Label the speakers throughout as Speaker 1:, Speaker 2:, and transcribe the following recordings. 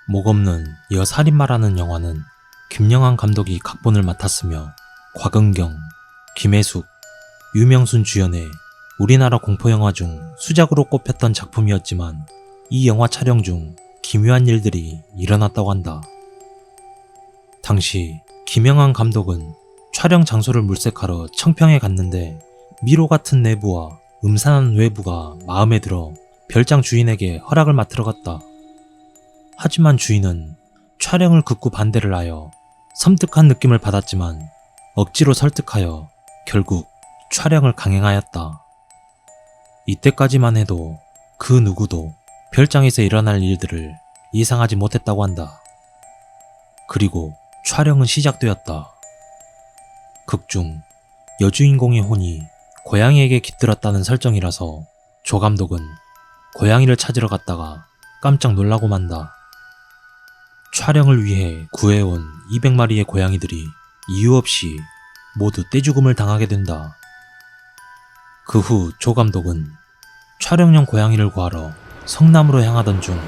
Speaker 1: 목없는 여살인마라는 영화는 김영한 감독이 각본을 맡았으며 곽은경, 김혜숙, 유명순 주연의 우리나라 공포영화 중 수작으로 꼽혔던 작품이었지만 이 영화 촬영 중 기묘한 일들이 일어났다고 한다. 당시 김영한 감독은 촬영 장소를 물색하러 청평에 갔는데 미로 같은 내부와 음산한 외부가 마음에 들어 별장 주인에게 허락을 맡으러 갔다. 하지만 주인은 촬영을 극구 반대를 하여 섬뜩한 느낌을 받았지만 억지로 설득하여 결국 촬영을 강행하였다. 이때까지만 해도 그 누구도 별장에서 일어날 일들을 예상하지 못했다고 한다. 그리고 촬영은 시작되었다. 극중 여주인공의 혼이 고양이에게 깃들었다는 설정이라서 조 감독은 고양이를 찾으러 갔다가 깜짝 놀라고 만다. 촬영을 위해 구해온 200마리의 고양이들이 이유 없이 모두 떼죽음을 당하게 된다. 그 후 조 감독은 촬영용 고양이를 구하러 성남으로 향하던 중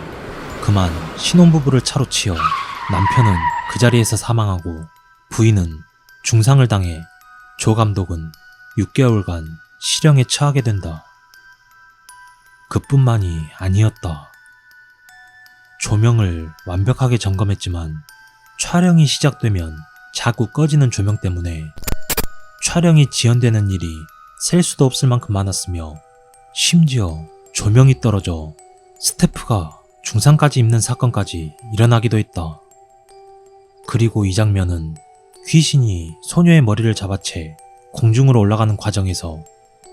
Speaker 1: 그만 신혼부부를 차로 치어 남편은 그 자리에서 사망하고 부인은 중상을 당해 조 감독은 6개월간 실형에 처하게 된다. 그뿐만이 아니었다. 조명을 완벽하게 점검했지만 촬영이 시작되면 자꾸 꺼지는 조명 때문에 촬영이 지연되는 일이 셀 수도 없을 만큼 많았으며 심지어 조명이 떨어져 스태프가 중상까지 입는 사건까지 일어나기도 했다. 그리고 이 장면은 귀신이 소녀의 머리를 잡아채 공중으로 올라가는 과정에서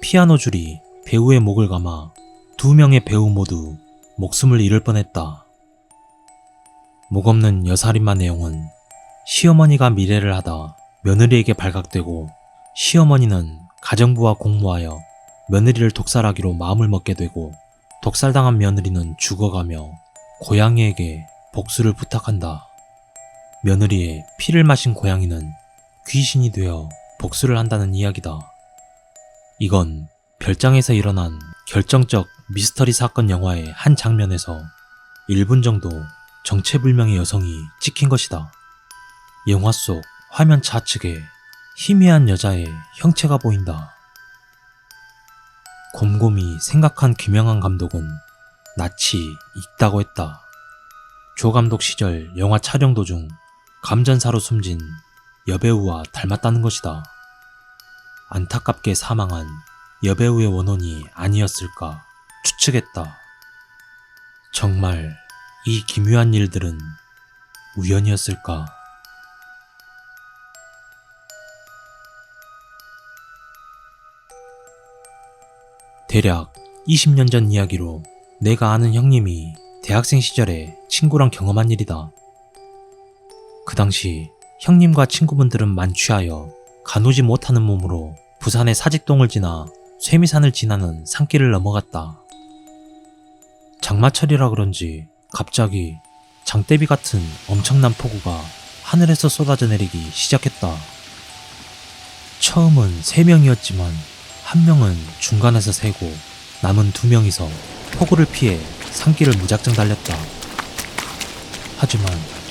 Speaker 1: 피아노 줄이 배우의 목을 감아 2명의 배우 모두 목숨을 잃을 뻔했다. 목없는 여살인마 내용은 시어머니가 미래를 하다 며느리에게 발각되고 시어머니는 가정부와 공모하여 며느리를 독살하기로 마음을 먹게 되고 독살당한 며느리는 죽어가며 고양이에게 복수를 부탁한다. 며느리의 피를 마신 고양이는 귀신이 되어 복수를 한다는 이야기다. 이건 별장에서 일어난 결정적 미스터리 사건 영화의 한 장면에서 1분 정도 정체불명의 여성이 찍힌 것이다. 영화 속 화면 좌측에 희미한 여자의 형체가 보인다. 곰곰이 생각한 김영한 감독은 낯이 익다고 했다. 조 감독 시절 영화 촬영 도중 감전사로 숨진 여배우와 닮았다는 것이다. 안타깝게 사망한 여배우의 원혼이 아니었을까 추측했다. 정말 이 기묘한 일들은 우연이었을까? 대략 20년 전 이야기로 내가 아는 형님이 대학생 시절에 친구랑 경험한 일이다. 그 당시 형님과 친구분들은 만취하여 가누지 못하는 몸으로 부산의 사직동을 지나 쇠미산을 지나는 산길을 넘어갔다. 장마철이라 그런지 갑자기 장대비 같은 엄청난 폭우가 하늘에서 쏟아져 내리기 시작했다. 처음은 3명이었지만 한 명은 중간에서 새고 남은 2명이서 폭우를 피해 산길을 무작정 달렸다. 하지만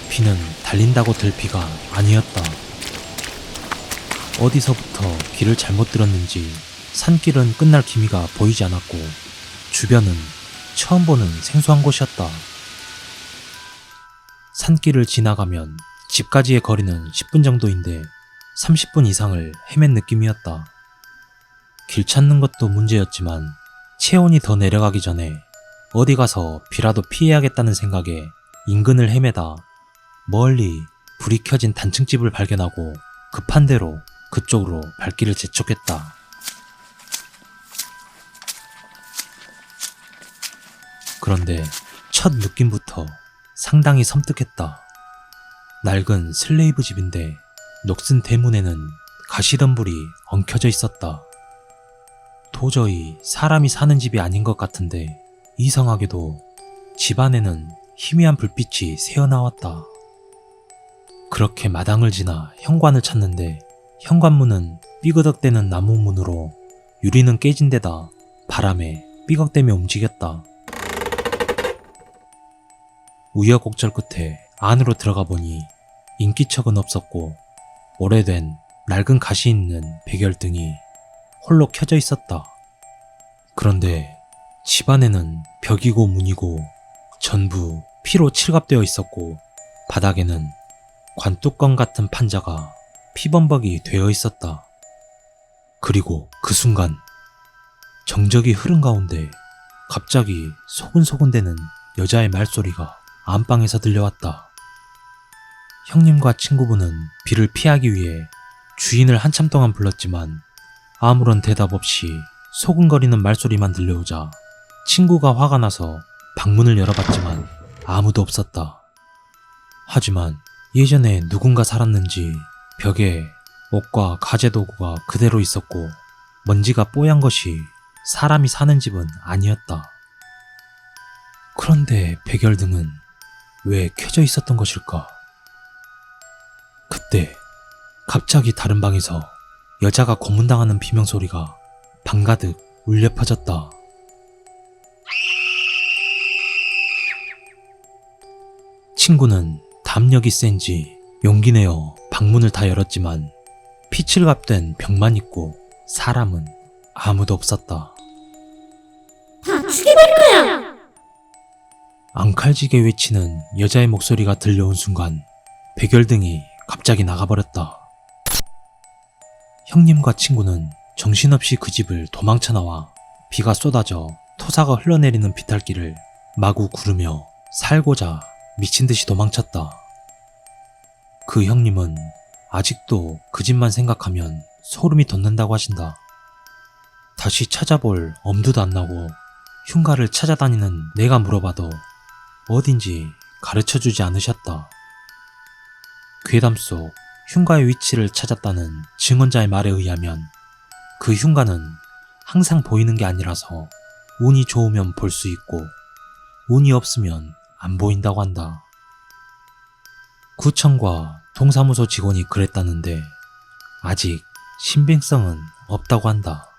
Speaker 1: 비는 달린다고 될 비가 아니었다. 어디서부터 길을 잘못 들었는지 산길은 끝날 기미가 보이지 않았고 주변은 처음 보는 생소한 곳이었다. 산길을 지나가면 집까지의 거리는 10분 정도인데 30분 이상을 헤맨 느낌이었다. 길 찾는 것도 문제였지만 체온이 더 내려가기 전에 어디 가서 비라도 피해야겠다는 생각에 인근을 헤매다 멀리 불이 켜진 단층집을 발견하고 급한 대로 그쪽으로 발길을 재촉했다. 그런데 첫 느낌부터 상당히 섬뜩했다. 낡은 슬레이브 집인데 녹슨 대문에는 가시덤불이 엉켜져 있었다. 도저히 사람이 사는 집이 아닌 것 같은데 이상하게도 집 안에는 희미한 불빛이 새어나왔다. 그렇게 마당을 지나 현관을 찾는데 현관문은 삐그덕대는 나무 문으로 유리는 깨진 데다 바람에 삐걱대며 움직였다. 우여곡절 끝에 안으로 들어가 보니 인기척은 없었고 오래된 낡은 가시 있는 백열등이 홀로 켜져 있었다. 그런데 집안에는 벽이고 문이고 전부 피로 칠갑되어 있었고 바닥에는 관뚜껑 같은 판자가 피범벅이 되어 있었다. 그리고 그 순간 정적이 흐른 가운데 갑자기 소근소근대는 여자의 말소리가 안방에서 들려왔다. 형님과 친구분은 비를 피하기 위해 주인을 한참 동안 불렀지만 아무런 대답 없이 소근거리는 말소리만 들려오자 친구가 화가 나서 방문을 열어봤지만 아무도 없었다. 하지만 예전에 누군가 살았는지 벽에 옷과 가재도구가 그대로 있었고 먼지가 뽀얀 것이 사람이 사는 집은 아니었다. 그런데 백열등은 왜 켜져 있었던 것일까? 그때 갑자기 다른 방에서 여자가 고문당하는 비명소리가 방 가득 울려 퍼졌다. 친구는 담력이 센지 용기 내어 방문을 다 열었지만 피칠갑된 벽만 있고 사람은 아무도 없었다.
Speaker 2: 다 죽여버릴 거야!
Speaker 1: 앙칼지게 외치는 여자의 목소리가 들려온 순간 백열등이 갑자기 나가버렸다. 형님과 친구는 정신없이 그 집을 도망쳐 나와 비가 쏟아져 토사가 흘러내리는 비탈길을 마구 구르며 살고자 미친듯이 도망쳤다. 그 형님은 아직도 그 집만 생각하면 소름이 돋는다고 하신다. 다시 찾아볼 엄두도 안 나고 흉가를 찾아다니는 내가 물어봐도 어딘지 가르쳐주지 않으셨다. 괴담 속 흉가의 위치를 찾았다는 증언자의 말에 의하면 그 흉가는 항상 보이는 게 아니라서 운이 좋으면 볼 수 있고 운이 없으면 안 보인다고 한다. 구청과 동사무소 직원이 그랬다는데 아직 신빙성은 없다고 한다.